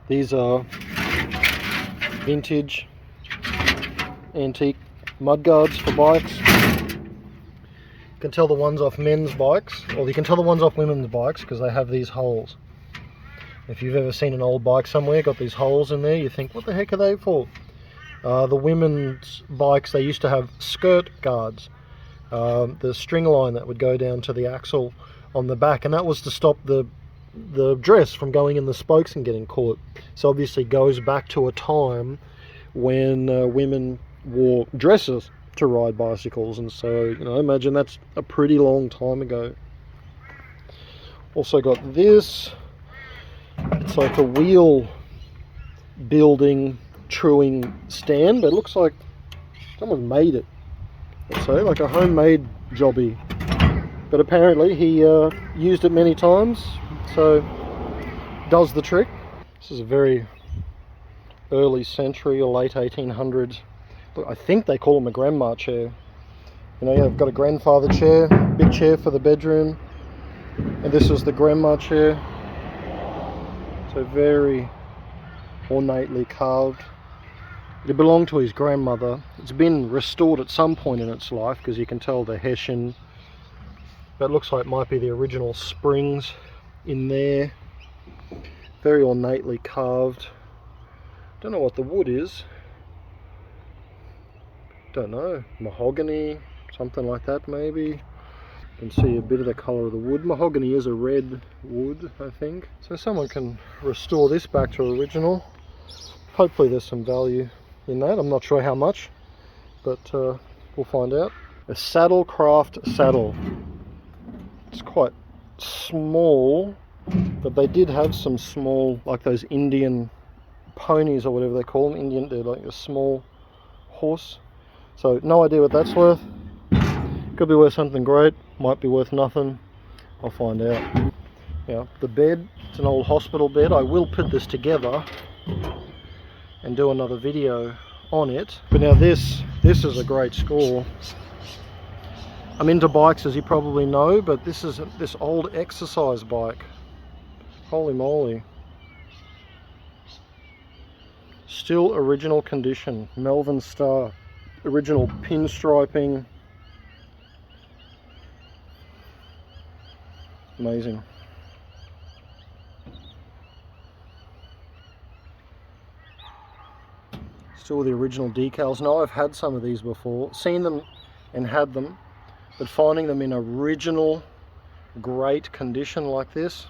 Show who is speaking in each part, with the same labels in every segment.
Speaker 1: These are vintage antique mudguards for bikes. You can tell the ones off men's bikes, or you can tell the ones off women's bikes because they have these holes. If you've ever seen an old bike somewhere, got these holes in there, you think, what the heck are they for? The women's bikes, they used to have skirt guards. The string line that would go down to the axle on the back, and that was to stop the dress from going in the spokes and getting caught. So obviously goes back to a time when women wore dresses to ride bicycles, and so, you know, imagine that's a pretty long time ago. Also got this. It's like a wheel building truing stand, but it looks like someone made it. Let's say like a homemade jobby, but apparently he used it many times, so does the trick. This is a very early century or late 1800s. Look, I think they call them a grandma chair. You know, you've got a grandfather chair, big chair for the bedroom, and this is the grandma chair. So very ornately carved. It belonged to his grandmother. It's been restored at some point in its life because you can tell the Hessian, but it looks like it might be the original springs in there. Very ornately carved. Don't know what the wood is. Don't know. Mahogany, something like that maybe. You can see a bit of the colour of the wood. Mahogany is a red wood, I think. So someone can restore this back to original. Hopefully there's some value in that. I'm not sure how much, but we'll find out. A Saddlecraft saddle. It's quite small, but they did have some small, like those Indian ponies or whatever they call them. Indian, they're like a small horse. So no idea what that's worth. Could be worth something great, might be worth nothing. I'll find out. Yeah, the bed, it's an old hospital bed. I will put this together and do another video on it. But now this is a great score. I'm into bikes, as you probably know, but this is this old exercise bike. Holy moly. Still original condition. Melvin Star. Original pinstriping. Amazing. Still the original decals. Now I've had some of these before, seen them and had them, but finding them in original great condition like this,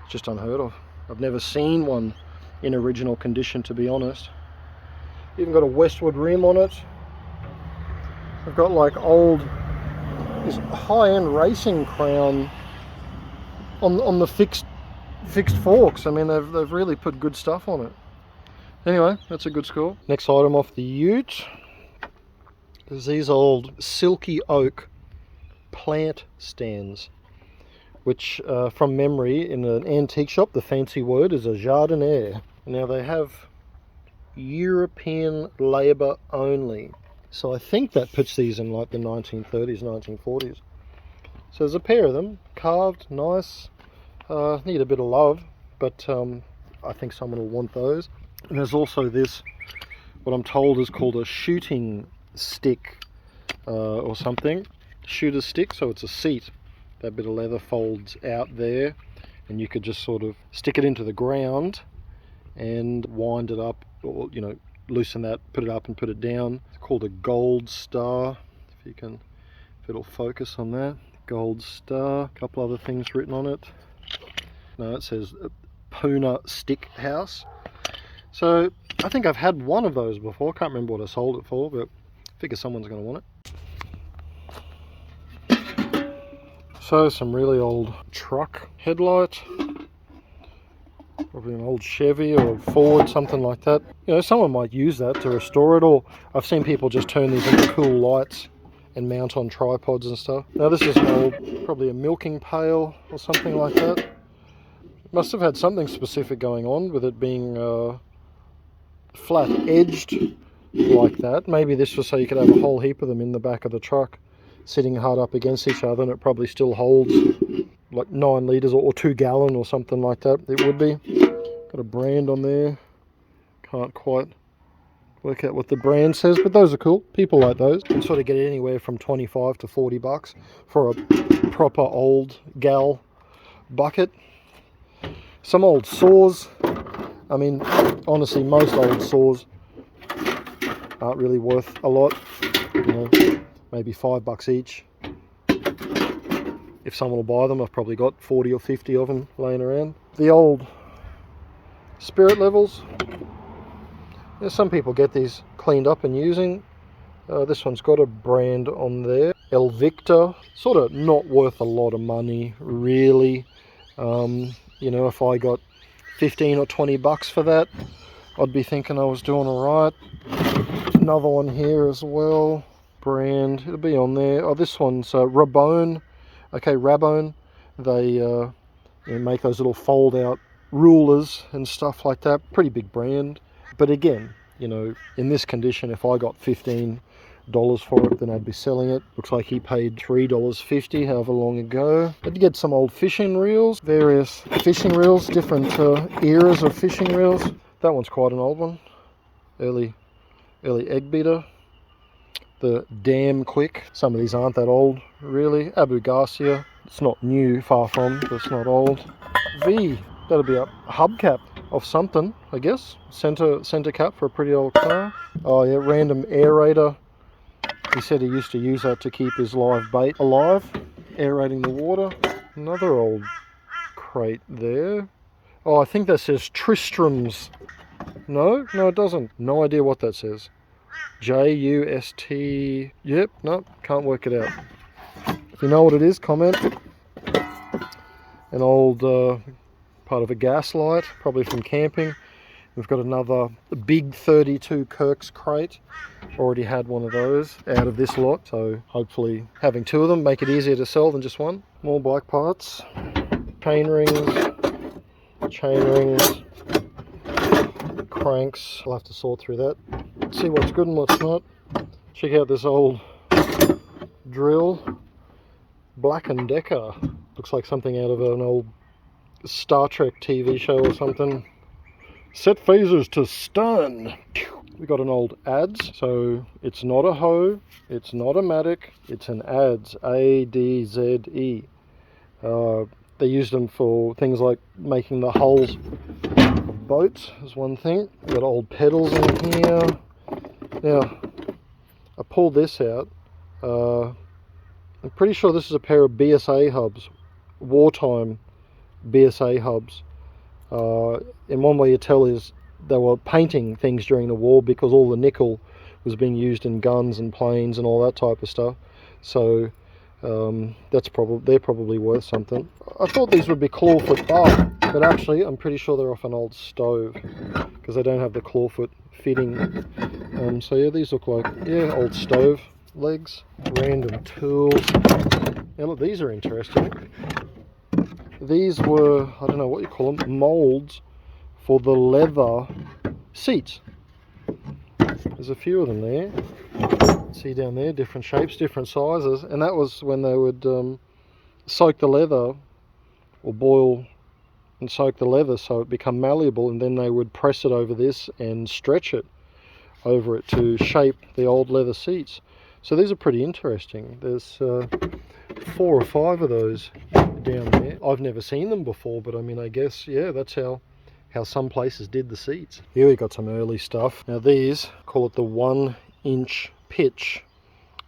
Speaker 1: it's just unheard of. I've never seen one in original condition, to be honest. Even got a Westwood rim on it. I've got like old, this high-end racing crown on the fixed forks. I mean, they've really put good stuff on it. Anyway, that's a good score. Next item off the ute is these old silky oak plant stands, which from memory in an antique shop, the fancy word is a jardiniere. Now they have European labour only, so I think that puts these in like the 1930s, 1940s. So there's a pair of them, carved, nice, need a bit of love, but I think someone will want those. And there's also this, what I'm told is called a shooting stick or something, shooter stick, so it's a seat. That bit of leather folds out there, and you could just sort of stick it into the ground and wind it up, or, you know, loosen that, put it up and put it down. It's called a Gold Star, if it'll focus on that. Gold Star, a couple other things written on it. No, it says Puna Stick House. So I think I've had one of those before. Can't remember what I sold it for, but I figure someone's going to want it. So some really old truck headlight. Probably an old Chevy or Ford, something like that. You know, someone might use that to restore it, or I've seen people just turn these into cool lights and mount on tripods and stuff. Now this is an old, probably a milking pail or something like that. Must have had something specific going on with it being flat edged like that. Maybe this was so you could have a whole heap of them in the back of the truck sitting hard up against each other, and it probably still holds like 9 litres or 2 gallon or something like that. It would be. Got a brand on there. Can't quite work out what the brand says, but those are cool. People like those. You can sort of get anywhere from 25 to 40 bucks for a proper old gal bucket. Some old saws. I mean, honestly, most old saws aren't really worth a lot. You know, maybe $5 each. If someone will buy them, I've probably got 40 or 50 of them laying around. The old spirit levels. Yeah, some people get these cleaned up and using. This one's got a brand on there. Elvictor. Sort of not worth a lot of money, really. You know, if I got 15 or 20 bucks for that, I'd be thinking I was doing alright. Another one here as well. Brand, it'll be on there. Oh, this one's Rabone. Okay, Rabone. They you know, make those little fold out rulers and stuff like that. Pretty big brand. But again, you know, in this condition, if I got $15 for it, then I'd be selling it. Looks like he paid $3.50 however long ago. I'd get some old fishing reels, various fishing reels, different eras of fishing reels. That one's quite an old one. Early egg beater. The Damn Quick. Some of these aren't that old, really. Abu Garcia. It's not new, far from, but it's not old. V. That'll be a hubcap of something, I guess. Center cap for a pretty old car. Oh yeah, random aerator. He said he used to use that to keep his live bait alive, aerating the water. Another old crate there. Oh, I think that says Tristram's. No, it doesn't. No idea what that says. J-U-S-T... Yep, no, can't work it out. If you know what it is, comment. An old part of a gas light, probably from camping. We've got another big 32 Kirk's crate. Already had one of those out of this lot, so hopefully having two of them make it easier to sell than just one. More bike parts. Chain rings. Cranks. I'll have to sort through that. See what's good and what's not. Check out this old drill. Black & Decker. Looks like something out of an old Star Trek TV show or something. Set phasers to stun. We got an old ADS, so it's not a hoe, it's not a Matic, it's an ADS, A-D-Z-E. They used them for things like making the hulls of boats, is one thing. We've got old pedals in here. Now, I pulled this out. I'm pretty sure this is a pair of BSA hubs, wartime BSA hubs. And one way you tell is they were painting things during the war because all the nickel was being used in guns and planes and all that type of stuff. So they're probably worth something. I thought these would be clawfoot bar, but actually I'm pretty sure they're off an old stove because they don't have the clawfoot fitting. So yeah, these look like, yeah, old stove legs. Random tools. Now look, these are interesting. These were, I don't know what you call them, molds for the leather seats. There's a few of them there. See down there, different shapes, different sizes, and that was when they would soak the leather or boil and soak the leather so it become malleable, and then they would press it over this and stretch it over it to shape the old leather seats. So these are pretty interesting. There's 4 or 5 of those down there. I've never seen them before, but I mean, I guess, yeah, that's how some places did the seats. Here we got some early stuff. Now these, call it the 1-inch pitch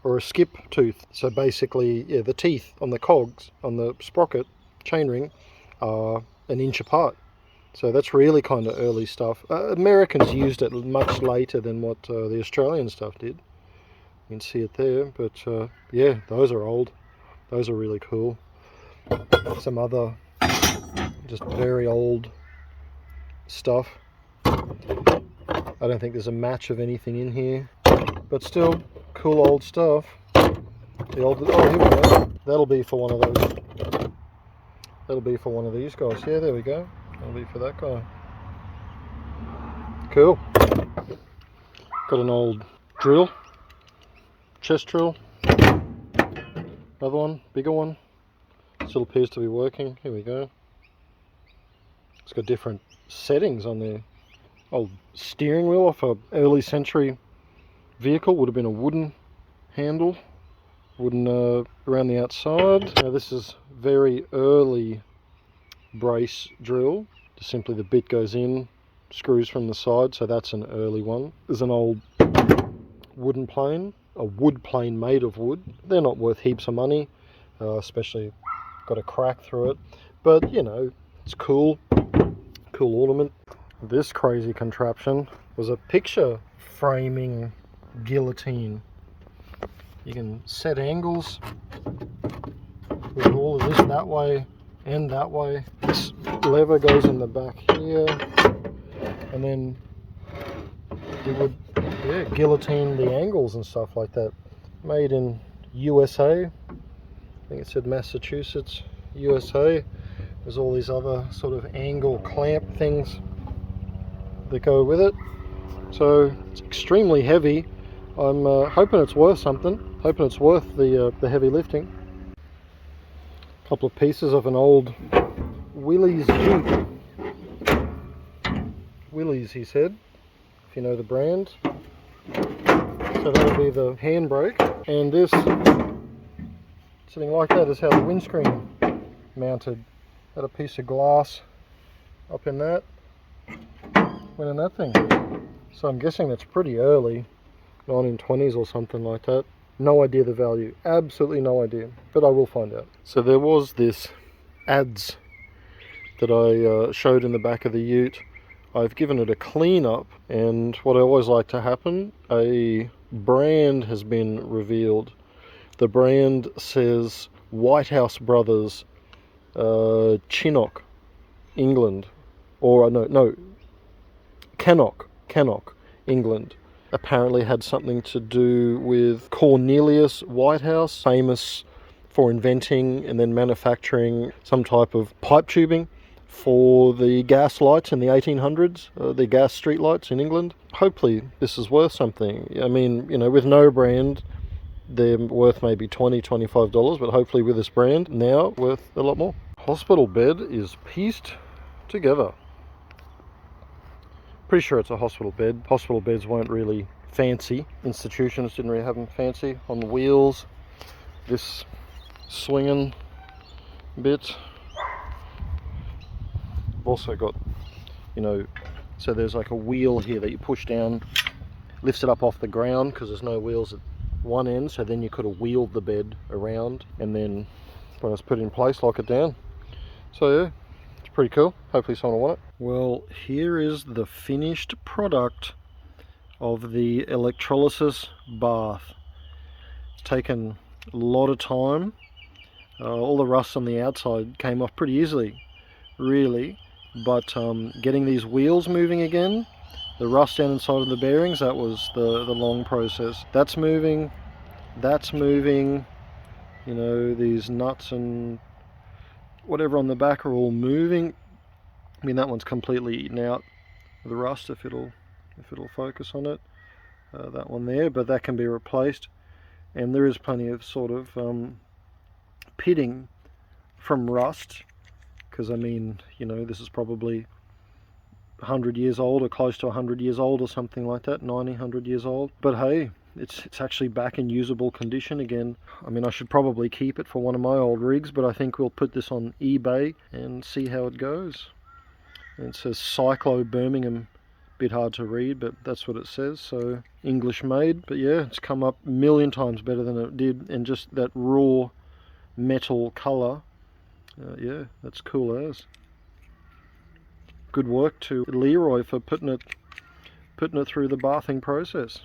Speaker 1: or a skip tooth. So basically, yeah, the teeth on the cogs, on the sprocket, chainring, are 1 inch apart. So that's really kind of early stuff. Americans used it much later than what the Australian stuff did. You can see it there, but yeah, those are old. Those are really cool. Some other just very old stuff. I don't think there's a match of anything in here, but still cool old stuff. The old, oh, here we go. That'll be for one of those. That'll be for one of these guys. Yeah, there we go. That'll be for that guy. Cool. Got an old drill, chest drill. Another one, bigger one. Still appears to be working. Here we go. It's got different settings on there. Old steering wheel off a early century vehicle, would have been a wooden handle, wooden around the outside. Now this is very early brace drill. Just simply the bit goes in, screws from the side, so that's an early one. There's an old wooden plane, a wood plane made of wood. They're not worth heaps of money, especially got a crack through it, but you know, it's cool ornament. This crazy contraption was a picture framing guillotine. You can set angles with all of this that way and that way. This lever goes in the back here, and then you would guillotine the angles and stuff like that. Made in USA. I think it said Massachusetts, USA. There's all these other sort of angle clamp things that go with it. So it's extremely heavy. I'm hoping it's worth something. Hoping it's worth the heavy lifting. A couple of pieces of an old Willys Jeep. Willys, he said, if you know the brand. So that'll be the handbrake, and this sitting like that is how the windscreen mounted. Had a piece of glass up in that, went in that thing. So I'm guessing that's pretty early, 1920s or something like that. No idea the value, absolutely no idea, but I will find out. So there was this ads that I showed in the back of the ute. I've given it a clean up, and what I always like to happen, a brand has been revealed. The brand says Whitehouse Brothers, Chinook, England, or no, Cannock, England. Apparently had something to do with Cornelius Whitehouse, famous for inventing and then manufacturing some type of pipe tubing for the gas lights in the 1800s, the gas street lights in England. Hopefully this is worth something. I mean, you know, with no brand, they're worth maybe $20, $25, but hopefully with this brand, now worth a lot more. Hospital bed is pieced together. Pretty sure it's a hospital bed. Hospital beds weren't really fancy. Institutions didn't really have them fancy. On the wheels, this swinging bit. I've also got, you know, so there's like a wheel here that you push down, lifts it up off the ground because there's no wheels at one end, so then you could have wheeled the bed around and then when it's put in place, lock it down. So yeah, it's pretty cool. Hopefully someone will want it. Well, here is the finished product of the electrolysis bath. It's taken a lot of time. All the rust on the outside came off pretty easily, really, but getting these wheels moving again, the rust down inside of the bearings, that was the long process. That's moving, you know, these nuts and whatever on the back are all moving. I mean, that one's completely eaten out the rust, if it'll focus on it. That one there, but that can be replaced, and there is plenty of sort of pitting from rust, because I mean, you know, this is probably 100 years old or close to 100 years old or something like that, 90, 100 years old. But hey, it's actually back in usable condition again. I mean, I should probably keep it for one of my old rigs, but I think we'll put this on eBay and see how it goes. And it says Cyclo Birmingham. Bit hard to read, but that's what it says. So English made, but yeah, it's come up a million times better than it did, and just that raw metal color, yeah, that's cool as. Good work to Leroy for putting it through the bathing process.